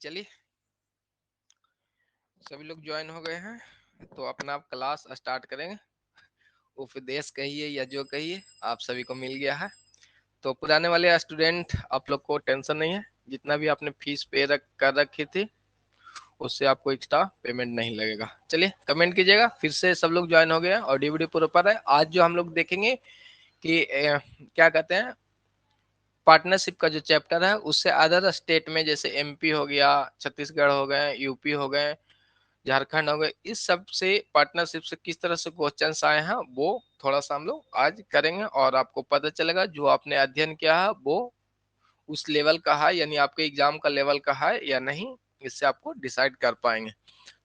चलिए सभी लोग ज्वाइन हो गए हैं तो अपना आप क्लास स्टार्ट करेंगे। उपदेश कहिए या जो कहिए आप सभी को मिल गया है। तो पुराने वाले स्टूडेंट आप लोग को टेंशन नहीं है, जितना भी आपने फीस कर रखी थी उससे आपको एक्स्ट्रा पेमेंट नहीं लगेगा। चलिए कमेंट कीजिएगा फिर से सब लोग ज्वाइन हो गए हैं और डीवीडी पूरा पर है। आज जो हम लोग देखेंगे कि क्या कहते हैं, पार्टनरशिप का जो चैप्टर है उससे अदर स्टेट में जैसे एमपी हो गया, छत्तीसगढ़ हो गए, यूपी हो गए, झारखंड हो गए, इस सब से पार्टनरशिप से किस तरह से क्वेश्चंस आए हैं वो थोड़ा सा हम लोग आज करेंगे और आपको पता चलेगा जो आपने अध्ययन किया है वो उस लेवल का है, यानी आपके एग्जाम का लेवल का है या नहीं, इससे आपको डिसाइड कर पाएंगे।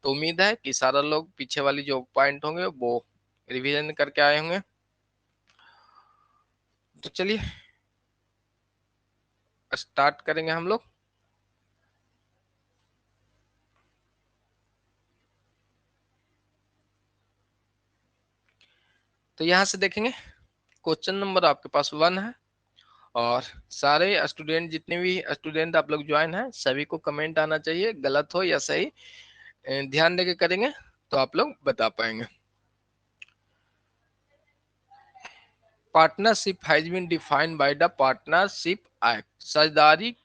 तो उम्मीद है कि सारा लोग पीछे वाली जो पॉइंट होंगे वो रिवीजन करके आए होंगे। तो चलिए स्टार्ट करेंगे हम लोग। तो यहाँ से देखेंगे क्वेश्चन नंबर आपके पास 1 है और सारे स्टूडेंट जितने भी स्टूडेंट आप लोग ज्वाइन है सभी को कमेंट आना चाहिए, गलत हो या सही ध्यान देके करेंगे तो आप लोग बता पाएंगे। Partnership has been defined by the partnership act. साझेदारी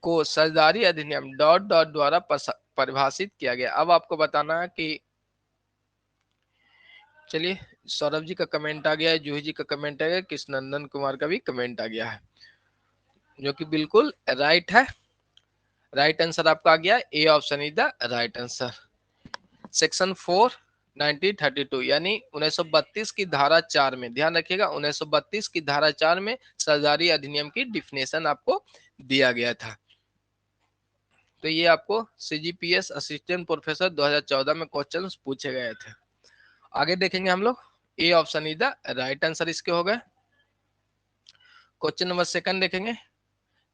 को साझेदारी अधिनियम डॉट डॉट द्वारा परिभाषित किया गया। अब आपको बताना है कि चलिए सौरभ जी का कमेंट आ गया है, जूही जी का कमेंट आ गया, कृष्णनंदन कुमार का भी कमेंट आ गया है जो कि बिल्कुल राइट है। राइट आंसर आपका आ गया, A option is the right answer. Section 4 1932 यानी 1932 की धारा 4 में, ध्यान रखिएगा 1932 की धारा 4 में साझेदारी अधिनियम की डिफिनेशन आपको दिया गया था। तो ये आपको सीजीपीएस असिस्टेंट प्रोफेसर 2014 में क्वेश्चंस पूछे गए थे। आगे देखेंगे हम लोग, A option is the right answer इसके हो गए। क्वेश्चन नंबर सेकंड देखेंगे,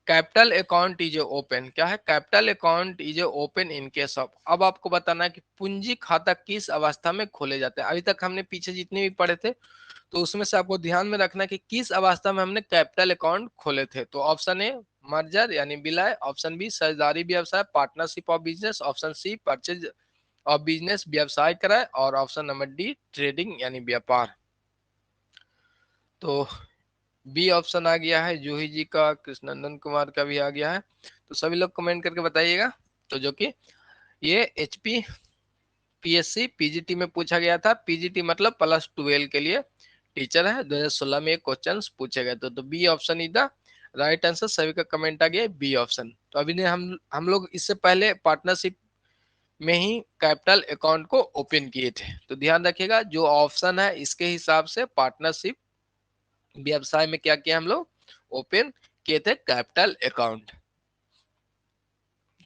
कैपिटल अकाउंट इज ओपन। क्या है? Capital account is open in case of. अब आपको बताना है कि पूंजी खाता किस अवस्था में खोले जाते हैं। अभी तक हमने पीछे जितने भी पढ़े थे तो उसमें से आपको ध्यान में रखना है कि किस अवस्था में हमने कैपिटल अकाउंट खोले थे। तो ऑप्शन ए मर्जर यानी विलय, ऑप्शन बी साझेदारी व्यवसाय partnership of business, option C purchase of business व्यवसाय कराए और ऑप्शन नंबर डी ट्रेडिंग यानी व्यापार। तो बी ऑप्शन आ गया है, जूही जी का, कृष्णनंदन कुमार का भी आ गया है। तो सभी लोग कमेंट करके बताइएगा। तो जो कि ये एचपी पीएससी पीजीटी में पूछा गया था। पीजीटी मतलब +12 के लिए टीचर है। 2016 में क्वेश्चन पूछे गए थे। तो B option is the right answer. सभी का कमेंट आ गया बी ऑप्शन। तो अभी ने हम लोग इससे पहले पार्टनरशिप में ही कैपिटल अकाउंट को ओपन किए थे। तो ध्यान रखिएगा जो ऑप्शन है इसके हिसाब से पार्टनरशिप व्यवसाय में क्या किया हम लोग, ओपन किए थे कैपिटल अकाउंट।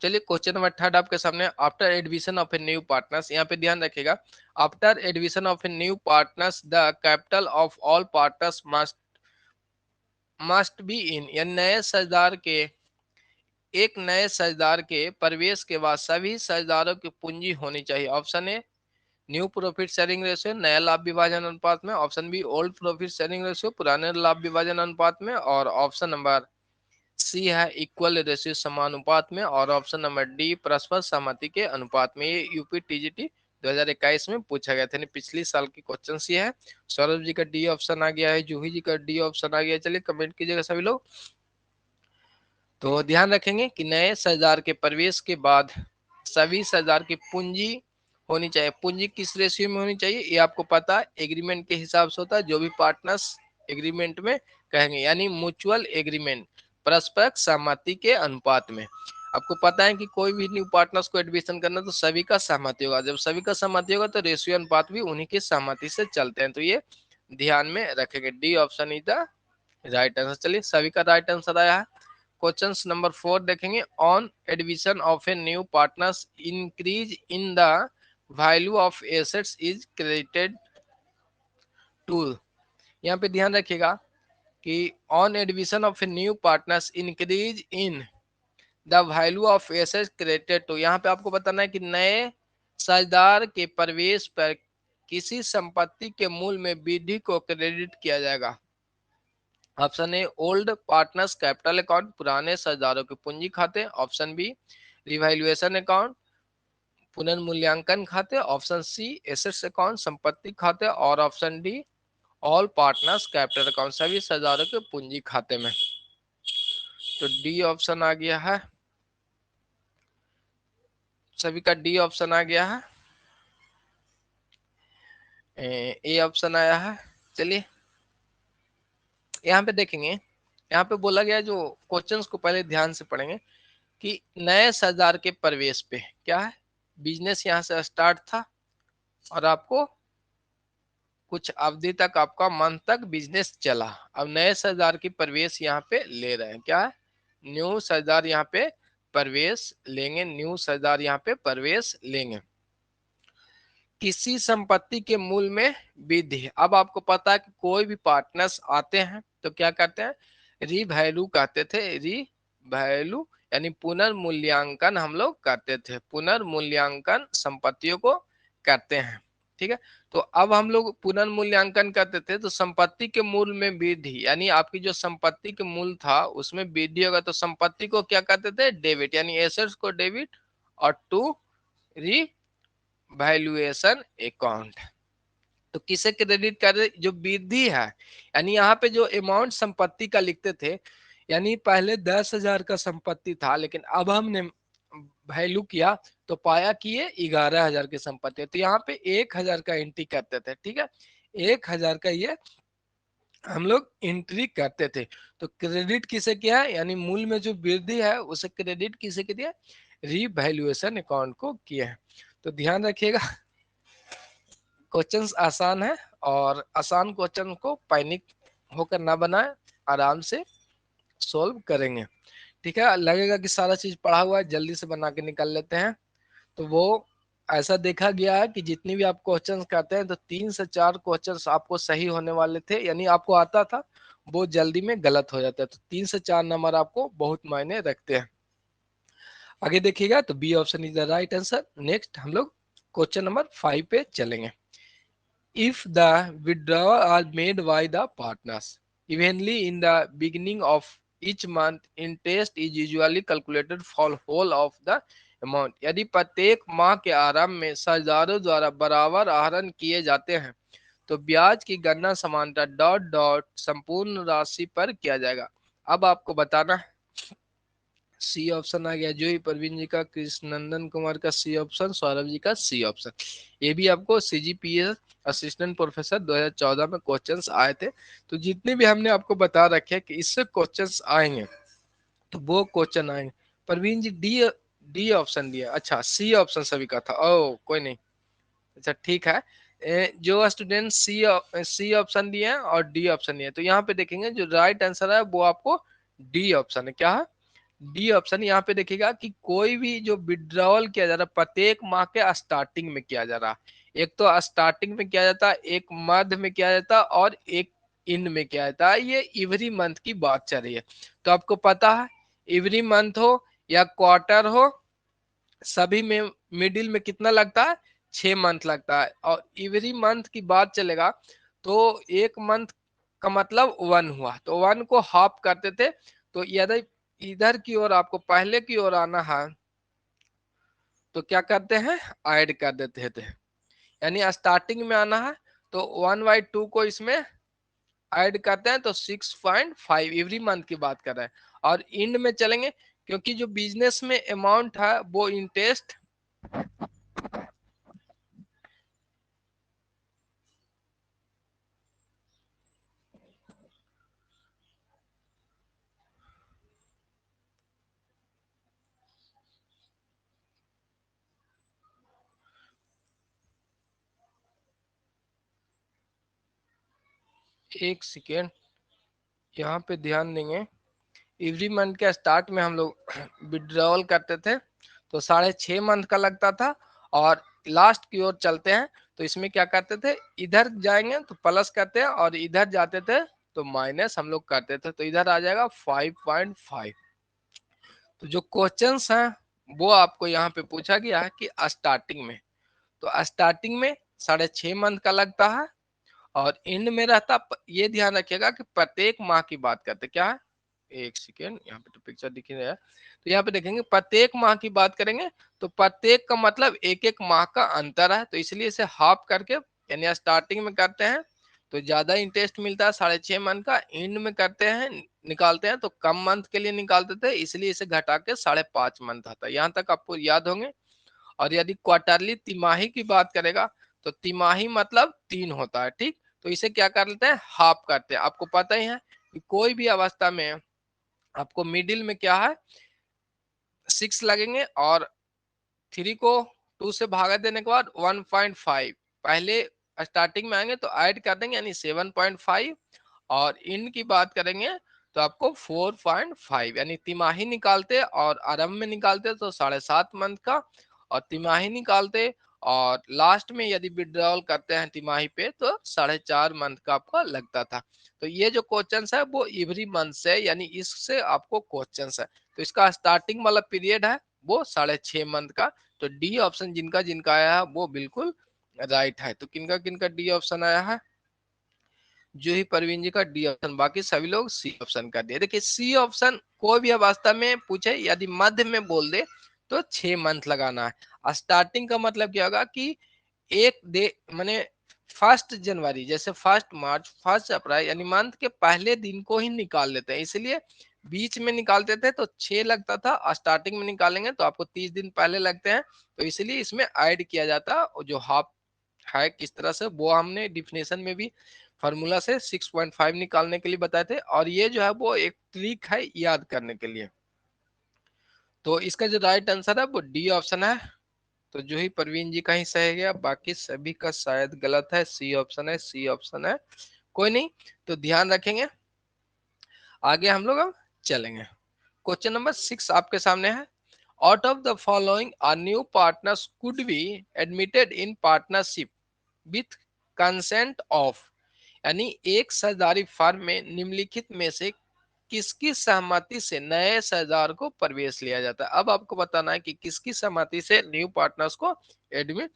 चलिए क्वेश्चन नंबर 3 आपके सामने, after admission of a new partners. यहाँ पे ध्यान रखिएगा, after admission of a new partners the capital of all partners must be in. या नए साझेदार के प्रवेश के बाद सभी साझेदारों की पूंजी होनी चाहिए। Option A new profit sharing ratio नया लाभ विभाजन अनुपात में, option B old profit sharing ratio पुराने लाभ विभाजन अनुपात में, और ऑप्शन नंबर सी है इक्वल रेशियो समानुपात में, और ऑप्शन नंबर डी परस्पर सहमति के अनुपात में। ये यूपी टीजीटी 2021 में पूछा गया था, पिछली साल की क्वेश्चन ये है। सौरभ जी का डी ऑप्शन आ गया है, जूही जी का डी ऑप्शन आ गया है। चलिए कमेंट कीजिएगा सभी लोग। तो ध्यान रखेंगे कि नए साझेदार के प्रवेश के बाद सभी साझेदार की पूंजी होनी चाहिए। पूंजी किस रेशियो में होनी चाहिए ये आपको पता है, एग्रीमेंट के हिसाब से होता है। जो भी पार्टनर्स एग्रीमेंट में कहेंगे यानी म्यूचुअल एग्रीमेंट परस्पर सहमति के अनुपात में। आपको पता है कि कोई भी न्यू पार्टनर्स को एडमिशन करना तो सभी का सहमति होगा। जब सभी का सहमति होगा तो रेशियो अनुपात भी उन्हीं की सहमति से चलते हैं। तो ये ध्यान में रखेंगे, D option is the right answer. चलिए सभी का राइट आंसर आया है। क्वेश्चन नंबर 4 देखेंगे, on admission of a new partners increase in the value of assets is credited to. यहाँ पे ध्यान रखिएगा कि on admission of a new partners increase in the value of assets credited to. यहाँ पे आपको बताना है कि नए साझेदार के प्रवेश पर किसी संपत्ति के मूल्य में वृद्धि को क्रेडिट किया जाएगा। Option A old partners capital account पुराने साझेदारों के पूंजी खाते, ऑप्शन बी रिवैल्यूएशन अकाउंट, पुनर्मूल्यांकन खाते, ऑप्शन सी एसेट्स अकाउंट, संपत्ति खाते, और option D all partners capital account, सभी साझेदारों के पूंजी खाते में। तो डी ऑप्शन आ गया है, सभी का डी ऑप्शन आ गया है, ए ऑप्शन आया है। चलिए यहाँ पे देखेंगे, यहाँ पे बोला गया, जो क्वेश्चंस को पहले ध्यान से पढ़ेंगे कि नए साझेदार के प्रवेश पे क्या है, बिजनेस यहाँ से स्टार्ट था और आपको कुछ अवधि तक, आपका मंथ तक बिजनेस चला। अब नए साझेदार की प्रवेश यहाँ पे ले रहे हैं, क्या है, न्यू साझेदार यहाँ पे प्रवेश लेंगे, न्यू साझेदार यहाँ पे प्रवेश लेंगे। किसी संपत्ति के मूल्य में वृद्धि। अब आपको पता है कि कोई भी पार्टनर्स आते हैं तो क्या करते हैं, रीवैल्यू कहते थे, रीवैल्यू यानी पुनर्मूल्यांकन हम लोग करते थे, पुनर्मूल्यांकन संपत्तियों को करते हैं। ठीक है, तो अब हम लोग पुनर्मूल्यांकन करते थे तो संपत्ति के मूल्य में वृद्धि, यानी आपकी जो संपत्ति के मूल्य था उसमें वृद्धि होगा, तो संपत्ति को क्या कहते थे, डेबिट, यानी एसेट्स को डेबिट, और टू री वैल्यूएशन अकाउंट, तो किसे क्रेडिट कर रहे, जो वृद्धि है, यानी यहाँ पे जो अमाउंट संपत्ति का लिखते थे, यानी पहले 10,000 का संपत्ति था, लेकिन अब हमने वैल्यू किया तो पाया कि ये 11,000 की संपत्ति है, तो यहाँ पे 1,000 का एंट्री करते थे। ठीक है, 1,000 का ये हम लोग एंट्री करते थे, तो क्रेडिट किसे किया है, यानी मूल्य में जो वृद्धि है उसे क्रेडिट किसे किया, रीवैल्यूएशन अकाउंट को किया है। तो ध्यान रखिएगा, क्वेश्चंस आसान है, और आसान क्वेश्चन को पैनिक होकर ना बनाए, आराम से सोल्व करेंगे। ठीक है, लगेगा कि सारा चीज पढ़ा हुआ है, जल्दी से बना के निकल लेते हैं, तो वो ऐसा देखा गया है कि जितनी भी आप क्वेश्चंस करते हैं तो 3 से 4 क्वेश्चंस आपको सही होने वाले थे, यानी आपको आता था, वो जल्दी में गलत हो जाता है, तो 3 से 4 नंबर आपको बहुत मायने रखते हैं। आगे देखिएगा, तो B option is the right answer. Next हम लोग क्वेश्चन नंबर 5 पे चलेंगे। If the withdrawal are made by the partners evenly in the beginning of each month, interest is usually calculated for whole of the amount। यदि प्रत्येक माह के आरंभ में साझेदारों द्वारा बराबर आहरण किए जाते हैं तो ब्याज की गणना समानता डॉट डॉट संपूर्ण राशि पर किया जाएगा। अब आपको बताना है, सी ऑप्शन आ गया, जो ही परवीन जी का, कृष्णनंदन कुमार का सी ऑप्शन, सौरभ जी का सी ऑप्शन। ये भी आपको सीजीपीएस असिस्टेंट प्रोफेसर 2014 में क्वेश्चंस आए थे, तो जितने भी हमने आपको बता रखे कि इससे क्वेश्चंस आएंगे तो वो क्वेश्चन आएंगे। Parveen G D D option दिया, अच्छा सी ऑप्शन सभी का था, ओ कोई नहीं, अच्छा ठीक है। जो स्टूडेंट सी ऑप्शन दिए हैं और डी ऑप्शन दिए, तो यहाँ पे देखेंगे जो राइट आंसर है वो आपको डी ऑप्शन है। क्या है, डी ऑप्शन। यहाँ पे देखिएगा कि कोई भी जो विड्रॉवल किया जा रहा है प्रत्येक माह के स्टार्टिंग में किया जा रहा है, एक तो स्टार्टिंग में किया जाता है, एक मध्य में किया जाता है, और एक इन में किया जाता है। ये एवरी मंथ की बात चल रही है, तो आपको पता है एवरी मंथ हो या क्वार्टर हो, सभी में मिडिल में कितना लगता है, 6 मंथ लगता है, और एवरी मंथ की बात चलेगा तो एक मंथ का मतलब 1 हुआ, तो 1 को हाफ करते थे, तो यदि इधर की ओर आपको पहले की ओर आना है तो क्या करते हैं, ऐड कर देते थे, यानी स्टार्टिंग में आना है तो 1/2 को इसमें ऐड करते हैं, तो 6.5 एवरी मंथ की बात कर रहे हैं, और इंड में चलेंगे क्योंकि जो बिजनेस में अमाउंट है वो इंटरेस्ट, एक सेकेंड यहाँ पे ध्यान देंगे, एवरी मंथ के स्टार्ट में हम लोग विड्रॉल करते थे तो 6.5 मंथ का लगता था, और लास्ट की ओर चलते हैं तो इसमें क्या करते थे, इधर जाएंगे तो प्लस करते हैं, और इधर जाते थे तो माइनस हम लोग करते थे, तो इधर आ जाएगा 5.5। तो जो क्वेश्चंस हैं वो आपको यहाँ पे पूछा गया है कि स्टार्टिंग में, तो स्टार्टिंग में 6.5 मंथ का लगता है, और एंड में रहता, ये ध्यान रखिएगा कि प्रत्येक माह की बात करते क्या है, एक सेकेंड, यहाँ पे तो पिक्चर दिख ही रहा है। तो यहाँ पे देखेंगे प्रत्येक माह की बात करेंगे तो प्रत्येक का मतलब एक एक माह का अंतर है, तो इसलिए इसे हाफ करके यानी स्टार्टिंग में करते हैं तो ज्यादा इंटरेस्ट मिलता है 6.5 मंथ का, एंड में करते हैं निकालते हैं तो कम मंथ के लिए निकालते थे, इसलिए इसे घटा के 5.5 मंथ आता है। यहाँ तक आपको याद होंगे। और यदि क्वार्टरली तिमाही की बात करेगा तो तिमाही मतलब 3 होता है, ठीक। तो इसे क्या कर लेते हैं, हाफ करते हैं। आपको पता ही है कि कोई भी अवस्था में आपको मिडिल में क्या है 6 लगेंगे और 3 को 2 से भागा देने के बाद 1.5 पहले स्टार्टिंग में आएंगे तो ऐड कर देंगे यानी 7.5, और इन की बात करेंगे तो आपको 4.5 यानी तिमाही निकालते और आरंभ में निकालते तो 7.5 मंथ का, और तिमाही निकालते और लास्ट में यदि विड्रॉल करते हैं तिमाही पे तो 4.5 मंथ का आपका लगता था। तो ये जो क्वेश्चन है वो एवरी मंथ से यानी इससे आपको क्वेश्चन है, तो इसका स्टार्टिंग वाला पीरियड है वो 6.5 मंथ का। तो डी ऑप्शन जिनका जिनका आया है वो बिल्कुल राइट है। तो किनका किनका डी ऑप्शन आया है, जूही परवीन जी का डी ऑप्शन, बाकी सभी लोग सी ऑप्शन कर दिए। देखिए सी ऑप्शन कोई भी अवस्था में पूछे यदि मध्य में बोल दे तो 6 मंथ लगाना है। स्टार्टिंग का मतलब क्या होगा कि एक डे माने 1 जनवरी जैसे 1 मार्च 1 अप्रैल यानी मंथ के पहले दिन को ही निकाल लेते हैं, इसलिए बीच में निकालते थे तो 6 लगता था और स्टार्टिंग में निकालेंगे तो आपको 30 दिन पहले लगते हैं, तो इसलिए इसमें ऐड किया जाता है। और जो हाफ है किस तरह से वो हमने डिफिनेशन में भी फार्मूला से 6.5 निकालने के लिए बताए थे, और ये जो है वो एक ट्रिक है याद करने के लिए। तो इसका जो राइट आंसर है वो डी ऑप्शन है। तो जो ही परवीन जी का ही सही गया, बाकी सभी का शायद गलत है। सी ऑप्शन है, सी ऑप्शन है, कोई नहीं, तो ध्यान रखेंगे। आगे हम लोग अब चलेंगे। क्वेश्चन नंबर 6 आपके सामने है। Out of the following are new partners could be admitted in partnership with consent of, यानी एक साझेदारी फर्म में निम्नलिखित में से किसकी सहमति से नए साझेदार को प्रवेश लिया जाता है। अब आपको बताना है कि किसकी सहमति से न्यू पार्टनर्स को एडमिट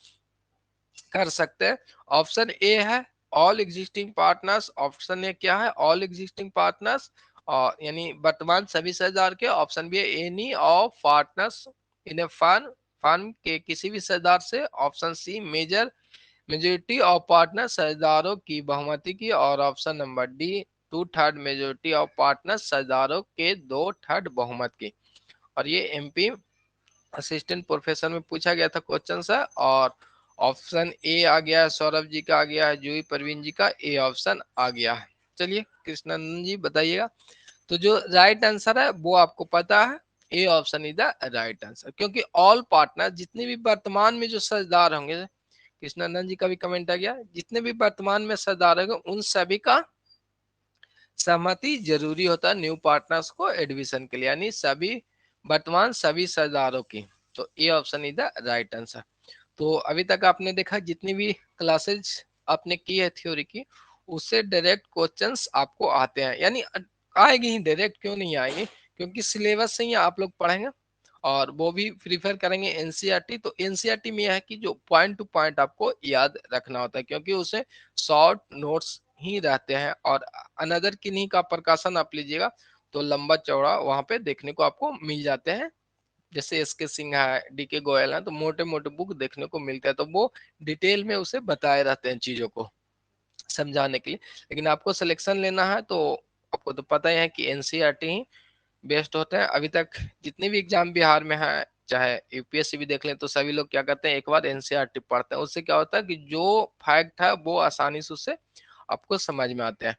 कर सकते हैं। ऑप्शन ए है all existing partners, option A क्या है ऑल एग्जिस्टिंग पार्टनर्स और यानी वर्तमान सभी साझेदार के। ऑप्शन बी है any of partners in a firm, firm के किसी भी साझेदार से। Option C majority of partner साझेदारों की बहुमति की, और option number D 2/3 majority of partner साझेदारों के 2/3 बहुमत की। और ये एमपी असिस्टेंट प्रोफेसर में पूछा गया था क्वेश्चन सा, और ऑप्शन ए आ गया है, सौरभ जी का आ गया है, जूही परवीन जी का ए ऑप्शन आ गया है। चलिए कृष्णानंद जी बताइएगा। तो जो राइट आंसर है वो आपको पता है, A option is the right answer, क्योंकि ऑल पार्टनर जितने भी वर्तमान में जो साझेदार होंगे, कृष्णानंद जी का भी कमेंट आ गया, जितने भी वर्तमान में साझेदार होंगे उन सभी का सहमति जरूरी होता है न्यू पार्टनर्स को एडमिशन के लिए, यानी सभी वर्तमान सभी साझेदारों की। तो A option is the right answer. तो अभी तक आपने देखा जितनी भी क्लासेज आपने की है थ्योरी की, उससे डायरेक्ट क्वेश्चंस आपको आते हैं, यानी आएगी ही डायरेक्ट, क्यों नहीं आएंगे, क्योंकि सिलेबस से ही आप लोग पढ़ेंगे और वो भी प्रीफर करेंगे एनसीईआरटी। तो एनसीईआरटी में यह है कि जो पॉइंट टू पॉइंट आपको याद रखना होता है, क्योंकि उसे शॉर्ट नोट्स ही रहते हैं, और अनदर किन्हीं का प्रकाशन आप लीजिएगा तो लंबा चौड़ा वहां पे देखने को आपको मिल जाते हैं। जैसे एस के सिंह है, डी के गोयल है, तो मोटे मोटे बुक देखने को मिलते हैं, तो वो डिटेल में उसे बताए रहते हैं चीजों को समझाने के लिए। लेकिन आपको सिलेक्शन लेना है तो आपको तो पता ही है कि एनसीईआरटी ही बेस्ट होते हैं। अभी तक जितने भी एग्जाम बिहार में है, चाहे यूपीएससी भी देख लें, तो सभी लोग क्या करते हैं एक बार एनसीईआरटी पढ़ते हैं, उससे क्या होता है कि जो फैक्ट है वो आसानी से उससे आपको समझ में आते हैं।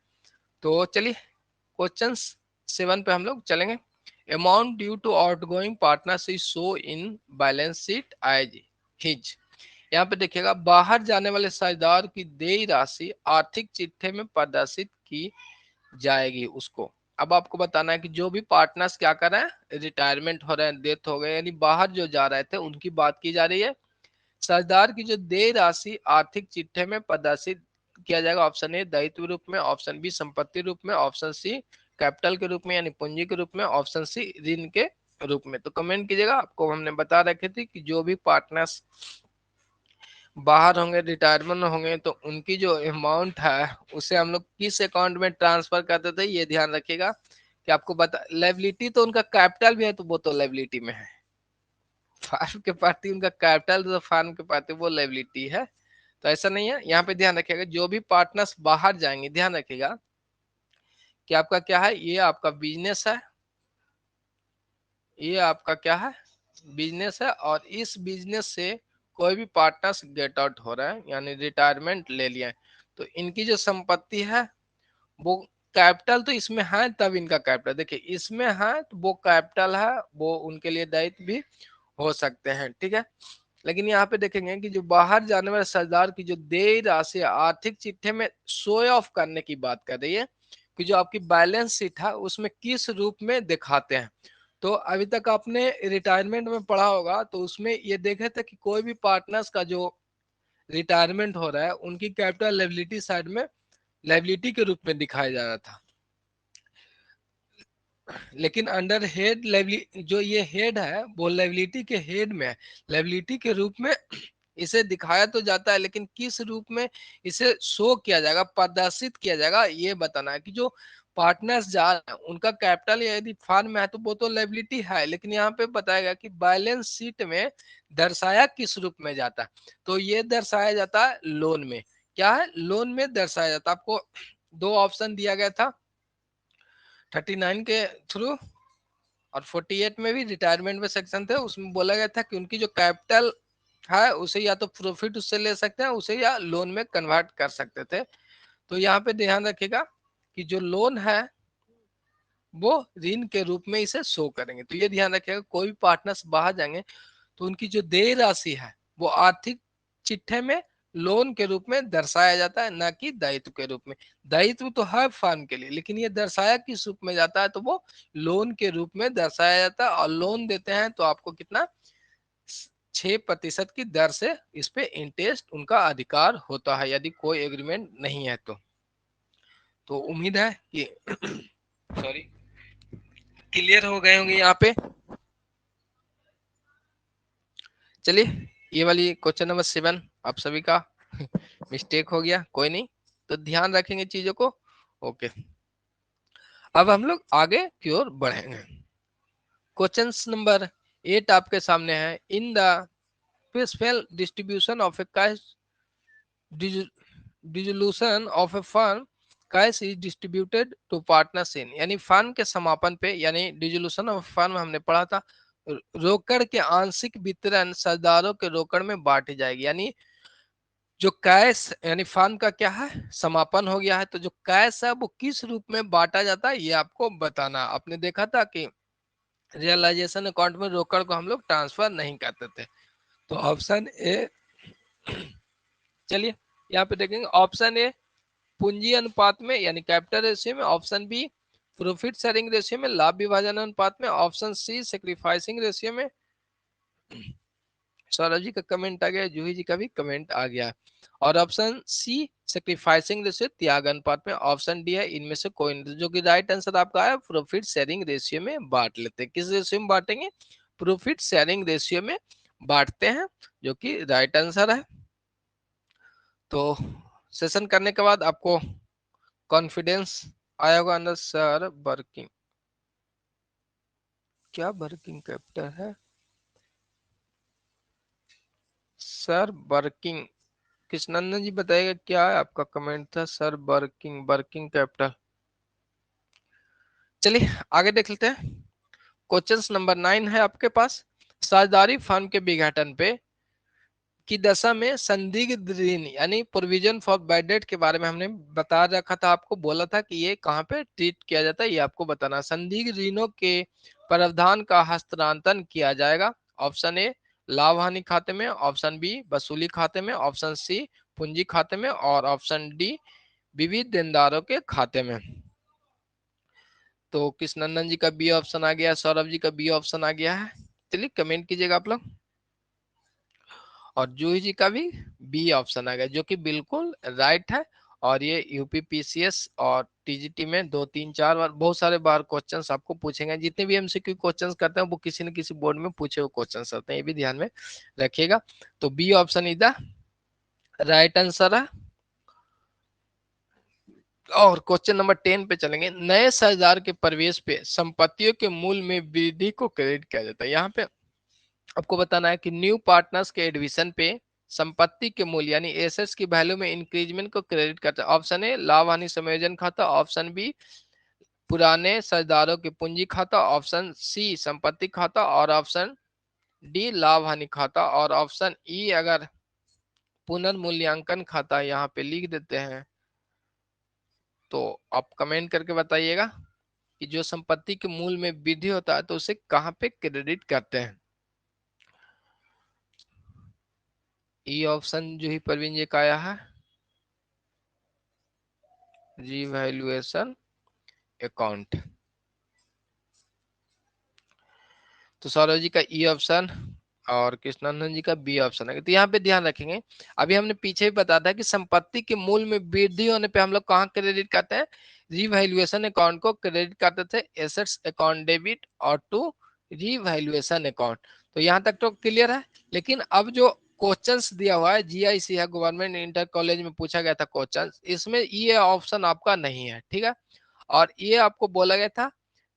तो चलिए क्वेश्चन 7 पे हम लोग चलेंगे। Amount due to outgoing partners is show in balance sheet as his. यहाँ पे देखिएगा बाहर जाने वाले साझेदार की देय राशि आर्थिक चिट्ठे में प्रदर्शित की जाएगी उसको। अब आपको बताना है कि जो भी पार्टनर्स क्या कर रहे हैं, रिटायरमेंट हो रहे हैं, डेथ हो गए, यानी बाहर जो जा रहे थे उनकी बात की जा रही है। साझेदार की जो देय राशि आर्थिक चिट्ठे में प्रदर्शित किया जाएगा। ऑप्शन ए दायित्व रूप में, ऑप्शन बी संपत्ति रूप में, ऑप्शन सी कैपिटल के रूप में यानी पूंजी के रूप में, ऑप्शन सी ऋण के रूप में। तो कमेंट कीजिएगा। आपको हमने बता रखे थे कि जो भी पार्टनर्स बाहर होंगे, रिटायरमेंट होंगे, तो उनकी जो अमाउंट है उसे हम लोग किस अकाउंट में ट्रांसफर करते थे, ये ध्यान रखिएगा। कि आपको बता, लायबिलिटी तो उनका कैपिटल भी है तो वो तो लायबिलिटी में है, फार्म के प्रति उनका कैपिटल तो फार्म के प्रति वो लायबिलिटी है। तो ऐसा नहीं है, यहाँ पे ध्यान रखिएगा जो भी पार्टनर्स बाहर जाएंगे, ध्यान रखिएगा कि आपका क्या है, ये आपका बिजनेस है, ये आपका क्या है, बिजनेस है, और इस बिजनेस से कोई भी पार्टनर्स गेट आउट हो रहा है यानी रिटायरमेंट ले लिया है, तो इनकी जो संपत्ति है वो कैपिटल तो इसमें है, तब इनका कैपिटल देखिए इसमें है तो वो कैपिटल है, वो उनके लिए दायित्व भी हो सकते हैं, ठीक है। लेकिन यहाँ पे देखेंगे कि जो बाहर जाने वाले सरदार की जो देय राशि आर्थिक चिट्ठे में शो ऑफ करने की बात कर रही है कि जो आपकी बैलेंस शीट है उसमें किस रूप में दिखाते हैं। तो अभी तक आपने रिटायरमेंट में पढ़ा होगा तो उसमें ये देखे थे कि कोई भी पार्टनर्स का जो रिटायरमेंट हो रहा है उनकी कैपिटल लायबिलिटी साइड में लायबिलिटी के रूप में दिखाया जा रहा था, लेकिन अंडर हेड लायबिलिटी जो ये हेड है वो लायबिलिटी के हेड में है, लायबिलिटी के रूप में इसे दिखाया तो जाता है, लेकिन किस रूप में इसे शो किया जाएगा, प्रदर्शित किया जाएगा, ये बताना है कि जो पार्टनर्स जा रहे हैं उनका कैपिटल यदि फर्म में है तो वो तो लायबिलिटी है, लेकिन यहाँ पे बताएगा कि बैलेंस शीट में दर्शाया किस रूप में जाता है, तो ये दर्शाया जाता है लोन में, क्या है, लोन में दर्शाया जाता है। आपको दो ऑप्शन दिया गया था 39 के थ्रू और 48 में भी रिटायरमेंट में सेक्शन थे, उसमें बोला गया था कि उनकी जो कैपिटल है उसे या तो प्रॉफिट उससे ले सकते हैं उसे, या लोन में कन्वर्ट कर सकते थे। तो यहाँ पे ध्यान रखिएगा कि जो लोन है वो ऋण के रूप में इसे शो करेंगे, तो ये ध्यान रखिएगा कोई भी पार्टनर्स बाहर जाएंगे तो उनकी जो देय राशि है वो आर्थिक चिट्ठे में लोन के रूप में दर्शाया जाता है, ना कि दायित्व के रूप में। दायित्व तो है फर्म के लिए, लेकिन ये दर्शाया किस रूप में जाता है तो वो लोन के रूप में दर्शाया जाता है, और लोन देते हैं तो आपको कितना 6% की दर से इस पे इंटरेस्ट उनका अधिकार होता है यदि कोई एग्रीमेंट नहीं है तो उम्मीद है कि सॉरी क्लियर हो गए होंगे यहाँ पे। चलिए ये वाली क्वेश्चन नंबर 7 आप सभी का मिस्टेक हो गया, कोई नहीं, तो ध्यान रखेंगे चीजों को। ओके, अब हम लोग आगे की ओर बढ़ेंगे। क्वेश्चन नंबर 8 आपके सामने है, in the peaceful distribution of a cash dissolution of a firm cash is distributed to partners in, यानी फर्म के समापन पे यानी डिसोल्यूशन ऑफ फर्म हमने पढ़ा था, रोकड़ के आंशिक वितरण सरदारों के रोकड़ में बांटी जाएगी, यानी जो कैश यानी फर्म का क्या है समापन हो गया है तो जो कैश है वो किस रूप में बांटा जाता है ये आपको बताना। आपने देखा था कि रियलाइजेशन अकाउंट में रोकड़ को हम लोग ट्रांसफर नहीं करते थे, तो ऑप्शन ए चलिए यहाँ पे देखेंगे, ऑप्शन ए पूंजी अनुपात में यानी कैपिटल रेशियो में, option B profit sharing ratio में, लाभ विभाजन अनुपात में, ऑप्शन सी सैक्रिफाइसिंग रेशियो में। सौरभ जी का कमेंट आ गया, जूही जी का भी कमेंट आ गया, और ऑप्शन सी सैक्रिफाइसिंग रेशियो त्याग अनुपात में, ऑप्शन डी है इनमें से कोई नहीं, जो कि राइट आंसर आपका है प्रॉफिट शेयरिंग रेशियो में बांट लेते हैं। किस रेशियो में बांटेंगे, प्रॉफिट शेयरिंग रेशियो में बांटते हैं, जो कि राइट आंसर है। तो सेशन करने के बाद आपको कॉन्फिडेंस आया होगा अंदर, सर वर्किंग क्या वर्किंग कैपिटल है, सर वर्किंग कृष्णनंदन जी बताइएगा क्या है आपका कमेंट था, सर वर्किंग वर्किंग कैपिटल। चलिए आगे देख लेते हैं। क्वेश्चन नंबर 9 है आपके पास, साझेदारी फर्म के विघटन पे की दशा में संदिग्ध ऋण यानी प्रोविजन फॉर बैड डेट के बारे में हमने बता रखा था, आपको बोला था कि ये कहाँ पे ट्रीट किया जाता है, ये आपको बताना। संदिग्ध ऋणों के प्रावधान का हस्तांतरण किया जाएगा, ऑप्शन ए लाभ हानि खाते में, ऑप्शन बी वसूली खाते में, ऑप्शन सी पूंजी खाते में, और ऑप्शन डी विविध देनदारों के खाते में। तो कृष्णनंदन जी का बी ऑप्शन आ गया, सौरभ जी का बी ऑप्शन आ गया है, चलिए कमेंट कीजिएगा आप लोग, और जूही जी का भी बी ऑप्शन आ गया जो कि बिल्कुल राइट है। और ये यूपीपीसीएस और टीजीटी में 2 3 4 बार बहुत सारे बार क्वेश्चंस आपको पूछेंगे, जितने भी एमसीक्यू क्वेश्चंस करते हैं वो किसी न किसी बोर्ड में पूछे हुए क्वेश्चंस आते हैं, ये भी ध्यान में रखिएगा। तो B option is the right answer है। और क्वेश्चन नंबर 10 पे चलेंगे। नए साझेदार के प्रवेश पे संपत्तियों के मूल्य में वृद्धि को क्रेडिट किया जाता है। यहाँ पे आपको बताना है कि न्यू पार्टनर्स के एडमिशन पे संपत्ति के मूल्य यानी एसेट्स की वैल्यू में इंक्रीजमेंट को क्रेडिट करता है। ऑप्शन ए लाभ हानि समायोजन खाता, ऑप्शन बी पुराने साझेदारों के पूंजी खाता, ऑप्शन सी संपत्ति खाता और ऑप्शन डी लाभ हानि खाता और ऑप्शन ई अगर पुनर्मूल्यांकन खाता यहाँ पे लिख देते हैं तो आप कमेंट करके बताइएगा कि जो संपत्ति के मूल्य में वृद्धि होता है तो उसे कहाँ पे क्रेडिट करते हैं। ई ऑप्शन जो ही प्रवीण जी का आया है, रिवैल्यूएशन अकाउंट। तो सौरभ जी का ई ऑप्शन और कृष्णानंद जी का बी ऑप्शन है। तो यहाँ पे ध्यान रखेंगे, अभी हमने पीछे भी बताया था कि संपत्ति के मूल्य में वृद्धि होने पे हम लोग कहाँ क्रेडिट करते हैं, रिवैल्यूएशन अकाउंट को क्रेडिट करते थे, एसेट्स अकाउंट डेबिट और टू रिवैल्यूएशन अकाउंट। तो यहाँ तक तो क्लियर है। लेकिन अब जो क्वेश्चंस दिया हुआ है जीआईसी है, गवर्नमेंट इंटर कॉलेज में पूछा गया था क्वेश्चंस, इसमें ये ऑप्शन आपका नहीं है, ठीक है। और ये आपको बोला गया था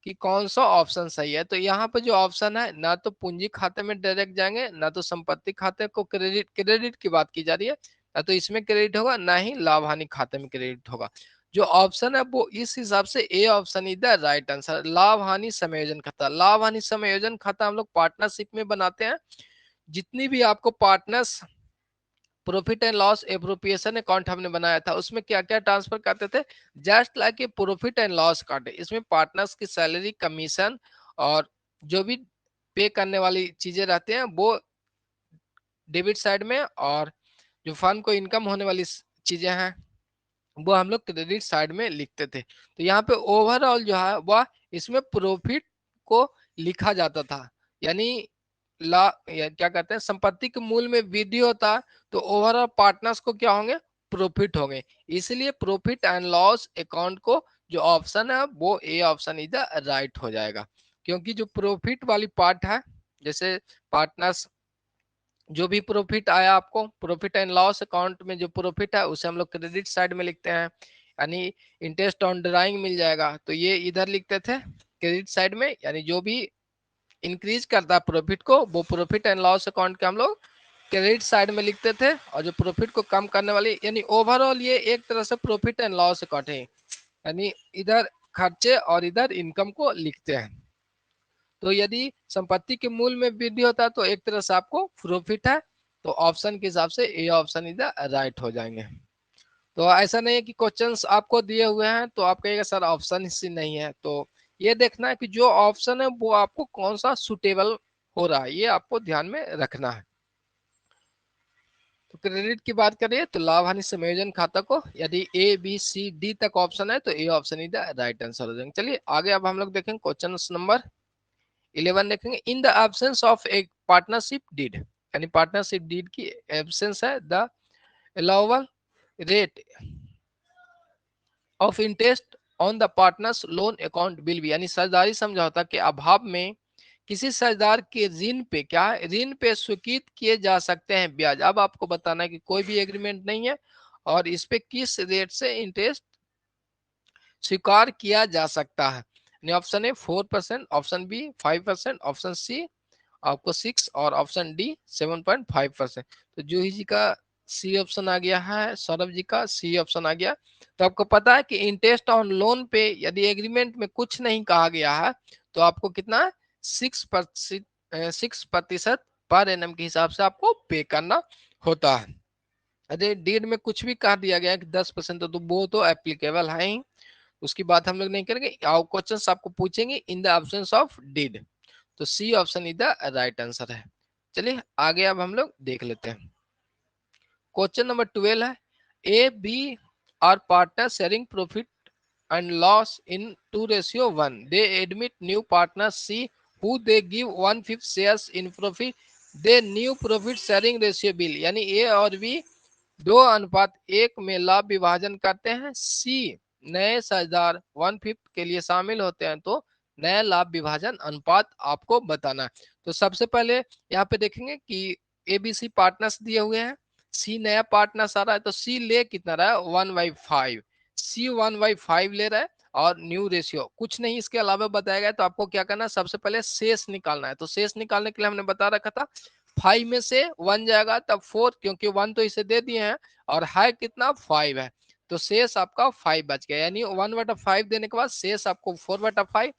कि कौन सा ऑप्शन सही है। तो यहाँ पे जो ऑप्शन है ना तो पूंजी खाते में डायरेक्ट जाएंगे, ना तो संपत्ति खाते को क्रेडिट की बात की जा रही है, ना तो इसमें क्रेडिट होगा, ना ही लाभ हानि खाते में क्रेडिट होगा। जो ऑप्शन है वो इस हिसाब से A option is the right answer, लाभ हानि समायोजन खाता। लाभ हानि समायोजन खाता हम लोग पार्टनरशिप में बनाते हैं। जितनी भी आपको partners profit and loss appropriation account हमने बनाया था उसमें क्या क्या ट्रांसफर करते थे, just like a profit and loss account. इसमें पार्टनर्स की सैलरी, कमीशन और जो भी पे करने वाली चीजें रहती हैं वो डेबिट साइड में, और जो फंड को इनकम होने वाली चीजें हैं वो हम लोग क्रेडिट साइड में लिखते थे। तो यहाँ पे ओवरऑल जो है वह इसमें प्रॉफिट को लिखा जाता था, यानी या क्या कहते हैं, संपत्ति के मूल्य में वृद्धि होता है तो ओवरऑल पार्टनर्स को क्या होंगे, प्रॉफिट होंगे। इसलिए प्रॉफिट एंड लॉस अकाउंट को जो ऑप्शन है वो A option is the right हो जाएगा। क्योंकि जो प्रॉफिट वाली पार्ट है, जैसे पार्टनर्स जो भी प्रॉफिट आया आपको प्रॉफिट एंड लॉस अकाउंट में जो प्रॉफिट है उसे हम लोग क्रेडिट साइड में लिखते हैं, यानी इंटरेस्ट ऑन ड्राइंग मिल जाएगा तो ये इधर लिखते थे क्रेडिट साइड में, यानी जो भी इंक्रीज करता है प्रॉफिट को वो प्रॉफिट एंड लॉस अकाउंट के हम लोग क्रेडिट साइड में लिखते थे, और जो प्रॉफिट को कम करने वाली यानी ओवरऑल ये एक तरह से प्रॉफिट एंड लॉस अकाउंट है, यानी इधर खर्चे और इधर इनकम को लिखते हैं। तो यदि संपत्ति के मूल्य में वृद्धि होता है तो एक तरह से आपको प्रॉफिट है, तो ऑप्शन के हिसाब से ए ऑप्शन इधर राइट हो जाएंगे। तो ऐसा नहीं है कि क्वेश्चंस आपको दिए हुए हैं तो आप कहिएगा सर ऑप्शन ही नहीं है, तो ये देखना है कि जो ऑप्शन है वो आपको कौन सा सुटेबल हो रहा है, ये आपको ध्यान में रखना है। तो क्रेडिट की बात करें तो लाभ हानि समायोजन खाता को यदि ए बी सी डी तक ऑप्शन है तो A option is the right answer हो जाएंगे। चलिए आगे अब हम लोग देखेंगे क्वेश्चन नंबर 11 देखेंगे। In the absence of a partnership deed, यानी पार्टनरशिप डीड की एब्सेंस है, the allowable rate of interest on the partners loan account will be, यानी साझेदारी समझौता के अभाव में किसी साझेदार के ऋण पे क्या है, ऋण पे स्वीकृत किए जा सकते हैं ब्याज। अब आपको बताना है कि कोई भी एग्रीमेंट नहीं है और इस पे किस रेट से इंटरेस्ट स्वीकार किया जा सकता है। Option A 4%, option B 5%, option C आपको 6 और ऑप्शन डी 7.5%। तो जूही जी का सी ऑप्शन आ गया है, सौरभ जी का सी ऑप्शन आ गया। तो आपको पता है कि इंटरेस्ट ऑन लोन पे यदि एग्रीमेंट में कुछ नहीं कहा गया है तो आपको कितना 6% पर एनम के हिसाब से आपको पे करना होता है। अरे डीड में कुछ भी कहा दिया गया है कि 10% तो वो तो एप्लीकेबल है ही, उसकी बात हम लोग नहीं करेंगे। क्वेश्चन आपको पूछेंगे in the absence of deed, तो C option is the right answer है। चलिए आगे अब हम लोग देख लेते हैं। क्वेश्चन नंबर 12 है, A B are partner sharing profit and loss in 2:1. They admit new partner C who they give 1/5 shares in profit. They new profit sharing ratio bill, यानी A और B 2:1 में लाभ विभाजन करते हैं। C नए साझेदार 1/5 के लिए शामिल होते हैं तो नया लाभ विभाजन अनुपात आपको बताना है। तो सबसे पहले यहाँ पे देखेंगे कि ABC पार्टनर्स दिए हुए हैं, C नया पार्टनर्स आ रहा है तो C ले कितना रहा है 1/5, C1/5 ले रहा है और न्यू रेशियो कुछ नहीं इसके अलावा बताया गया। तो आपको क्या करना है, सबसे पहले शेष निकालना है। तो शेष निकालने के लिए हमने बता रखा था 5 में से 1 जाएगा तब 4, क्योंकि 1 तो इसे दे दिए हैं और है कितना 5 है, तो शेष आपका 5 बच गया, यानी 1/5 देने के बाद शेष आपको 4/5।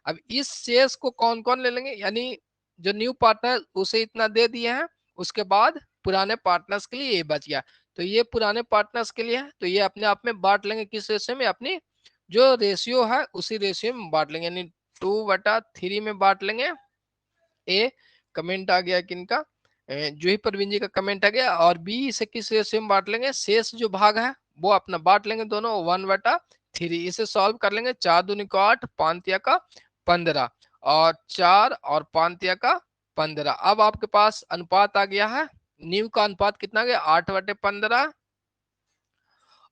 अब इस शेष को कौन कौन ले लेंगे, यानी जो न्यू पार्टनर उसे इतना दे दिए हैं, उसके बाद पुराने पार्टनर्स के लिए ये बच गया। तो ये पुराने पार्टनर्स के लिए है, तो ये अपने आप में बांट लेंगे किस रेशियो में, अपनी जो रेशियो है उसी रेशियो में बांट लेंगे, यानी 2/3 में बांट लेंगे। ए कमेंट आ गया किनका, जूही परवीन जी का कमेंट आ गया। और बी इसे किस रेशियो में बांट लेंगे, शेष जो भाग है वो अपना बांट लेंगे दोनों 1/3। इसे सॉल्व कर लेंगे, 4 दूनी को 8, 5 तिया का 15 और 4 और 5 तिया का 15। अब आपके पास अनुपात आ गया है, न्यू का अनुपात कितना गया 8/15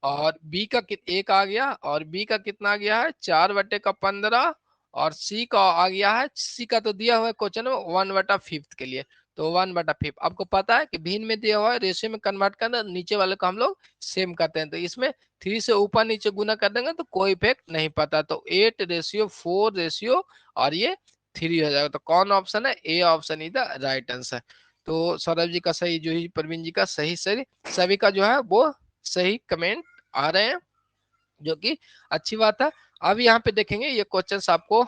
और बी का एक आ गया, और बी का कितना आ गया है 4/15 और सी का आ गया है, सी का तो दिया हुआ है क्वेश्चन में 1/5 के लिए, तो 1/5। आपको पता है कि भिन्न में दिया हुआ है रेशियो में कन्वर्ट करना, नीचे वाले को हम लोग सेम करते हैं, तो इसमें 3 से ऊपर नीचे गुना कर देंगे तो कोई इफेक्ट नहीं पता। तो 8:4 और ये 3 हो जाएगा। तो कौन ऑप्शन है, A option is the right answer. तो सौरभ जी का सही, जो ही परवीन जी का सही, सभी का जो है वो सही कमेंट आ रहे हैं, जो कि अच्छी बात है। अब यहाँ पे देखेंगे ये क्वेश्चंस आपको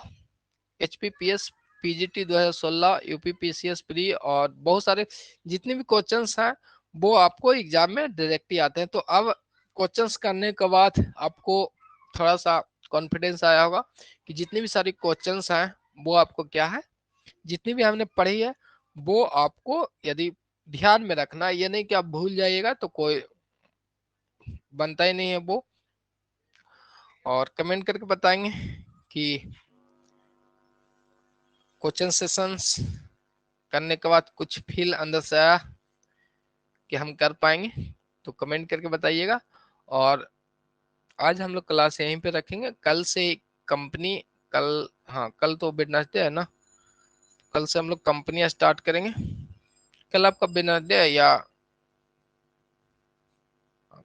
HPPS PGT 2016 UPPCS प्री और बहुत सारे जितने भी क्वेश्चंस हैं वो आपको एग्जाम में डायरेक्टली आते हैं। तो अब क्वेश्चंस करने के बाद आपको थोड़ा सा कॉन्फिडेंस आया होगा कि जितनी भी सारी क्वेश्चंस हैं वो आपको क्या है, जितनी भी हमने पढ़ी है वो आपको यदि ध्यान में रखना, ये नहीं कि आप भूल जाइएगा तो कोई बनता ही नहीं है वो। और कमेंट करके बताएंगे कि क्वेश्चन सेशंस करने के बाद कुछ फील अंदर से आया कि हम कर पाएंगे, तो कमेंट करके बताइएगा। और आज हम लोग क्लास यहीं पे रखेंगे, कल से कंपनी, कल, हाँ कल तो वेडनेसडे है ना, कल से हम लोग कंपनी स्टार्ट करेंगे। कल आपका वेडनेसडे है या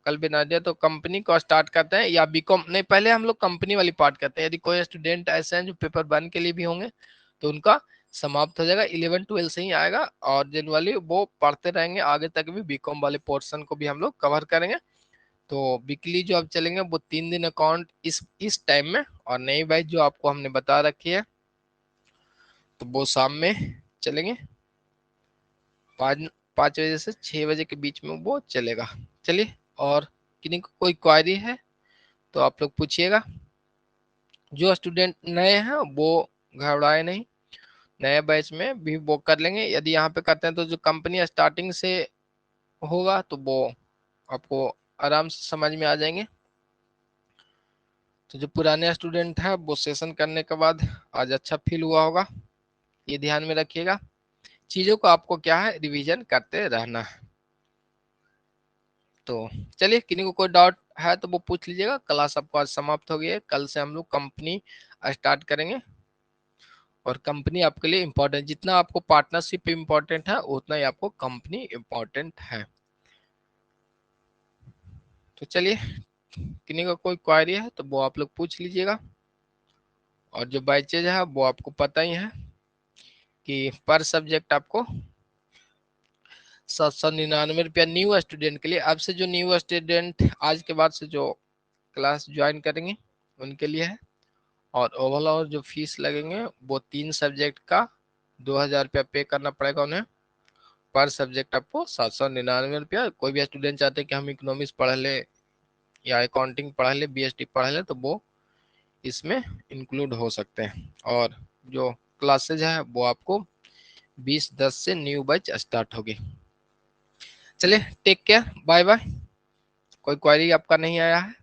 कल वेडनेसडे, तो कंपनी को स्टार्ट करते हैं या बीकॉम, नहीं पहले हम लोग कंपनी वाली पार्ट करते हैं। यदि कोई स्टूडेंट ऐसे हैं जो पेपर 1 के लिए भी होंगे तो उनका समाप्त हो जाएगा, 11-12 से ही आएगा और जनरली वो पढ़ते रहेंगे आगे तक भी, बीकॉम वाले पोर्शन को भी हम लोग कवर करेंगे। तो वीकली जो अब चलेंगे वो 3 दिन अकाउंट इस टाइम में, और नई बैच जो आपको हमने बता रखी है तो वो शाम में चलेंगे, 5 बजे से 6 बजे के बीच में वो चलेगा। चलिए, और किन्हीं को कोई क्वारी है तो आप लोग पूछिएगा। जो स्टूडेंट नए हैं वो घबराए नहीं, नए बैच में भी वो कर लेंगे। यदि यहाँ पे करते हैं तो जो कंपनी स्टार्टिंग से होगा तो वो आपको आराम से समझ में आ जाएंगे। तो जो पुराने स्टूडेंट हैं वो सेशन करने के बाद आज अच्छा फील हुआ होगा, ये ध्यान में रखिएगा। चीजों को आपको क्या है, रिवीजन करते रहना है। तो चलिए, किन्हीं को कोई डाउट है तो वो पूछ लीजिएगा। क्लास आपको आज समाप्त हो गई है, कल से हम लोग कंपनी स्टार्ट करेंगे। और कंपनी आपके लिए इम्पोर्टेंट, जितना आपको पार्टनरशिप इम्पोर्टेंट है उतना ही आपको कंपनी इम्पोर्टेंट है। तो चलिए, किन्हीं का कोई क्वारी है तो वो आप लोग पूछ लीजिएगा। और जो बैचेज है वो आपको पता ही है कि पर सब्जेक्ट आपको 799 रुपया न्यू स्टूडेंट के लिए। अब से जो न्यू स्टूडेंट आज के बाद से जो क्लास ज्वाइन करेंगे उनके लिए है। और ओवरऑल जो फीस लगेंगे वो 3 सब्जेक्ट का 2000 रुपया पे करना पड़ेगा उन्हें। पर सब्जेक्ट आपको 799 रुपया। कोई भी स्टूडेंट चाहते हैं कि हम इकोनॉमिक्स पढ़ ले या अकाउंटिंग पढ़ ले, BST पढ़ ले, तो वो इसमें इंक्लूड हो सकते हैं। और जो क्लासेज है वो आपको 20/10 से न्यू बैच स्टार्ट होगी। चलिए, टेक केयर, बाय बाय। कोई क्वेरी आपका नहीं आया है?